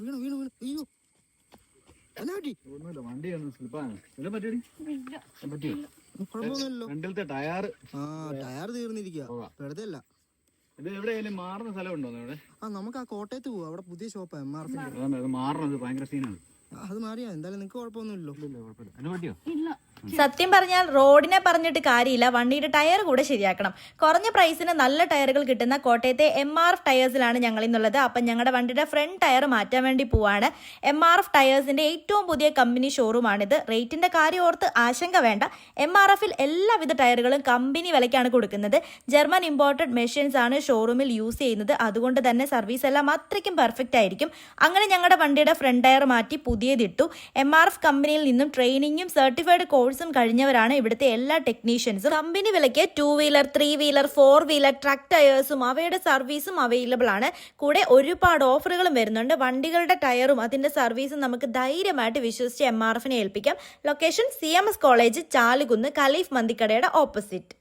വീണു വീണു വീണു. അയ്യോ എന്നാ പറ്റി? ഒന്നുമില്ല, വണ്ടി ഒന്ന് സ്ലിപ്പാണ്. വല്ലതും പറ്റിയോടി? പറ്റിയോ? കുഴപ്പമൊന്നുമില്ലല്ലോ. ഫ്രണ്ടിലത്തെ ടയർ ടയർ തീർന്നിരിക്കുക. വെറുതെ അല്ല. ഇത് എവിടെയായാലും മാറുന്ന സ്ഥലമുണ്ടോ ഇവിടെ? നമുക്ക് ആ കോട്ടയത്ത് പോവാ. അവിടെ പുതിയ ഷോപ്പാ MRF. അത് മാറണത് ഭയങ്കര സീനാണ്. അത് മാറിയാ എന്തായാലും നിങ്ങൾക്ക് കുഴപ്പമൊന്നുമില്ലല്ലോ. അതിന് പറ്റിയോ? സത്യം പറഞ്ഞാൽ റോഡിനെ പറഞ്ഞിട്ട് കാര്യമില്ല, വണ്ടിയുടെ ടയർ കൂടെ ശരിയാക്കണം. കുറഞ്ഞ പ്രൈസിന് നല്ല ടയറുകൾ കിട്ടുന്ന കോട്ടയത്തെ MRF ടയേഴ്സിലാണ് ഞങ്ങൾ ഇന്നുള്ളത്. അപ്പം ഞങ്ങളുടെ വണ്ടിയുടെ ഫ്രണ്ട് ടയർ മാറ്റാൻ വേണ്ടി പോവാണ്. MRF ടയേഴ്സിന്റെ ഏറ്റവും പുതിയ കമ്പനി ഷോറൂമാണിത്. റേറ്റിന്റെ കാര്യം ഓർത്ത് ആശങ്ക വേണ്ട. MRFിൽ എല്ലാവിധ ടയറുകളും കമ്പനി വിലയ്ക്കാണ് കൊടുക്കുന്നത്. ജർമ്മൻ ഇമ്പോർട്ടഡ് മെഷീൻസ് ആണ് ഷോറൂമിൽ യൂസ് ചെയ്യുന്നത്. അതുകൊണ്ട് തന്നെ സർവീസ് എല്ലാം അത്രയ്ക്കും പെർഫെക്റ്റ് ആയിരിക്കും. അങ്ങനെ ഞങ്ങളുടെ വണ്ടിയുടെ ഫ്രണ്ട് ടയർ മാറ്റി പുതിയതിട്ടു. MRF കമ്പനിയിൽ നിന്നും ട്രെയിനിങ്ങും സർട്ടിഫൈഡ് കോഴ്സും കഴിഞ്ഞവരാണ് ഇവിടുത്തെ എല്ലാ ടെക്നീഷ്യൻസും. കമ്പനി വിലയ്ക്ക് 2 വീലർ 3 വീലർ 4 വീലർ ട്രക്ക് ടയേഴ്സും അവയുടെ സർവീസും അവൈലബിൾ ആണ്. കൂടെ ഒരുപാട് ഓഫറുകളും വരുന്നുണ്ട്. വണ്ടികളുടെ ടയറും അതിന്റെ സർവീസും നമുക്ക് ധൈര്യമായിട്ട് വിശ്വസിച്ച് MRFനെ ഏൽപ്പിക്കാം. Location CMS college, Chalukunnu, Khaleef മന്തിക്കടയുടെ ഓപ്പോസിറ്റ്.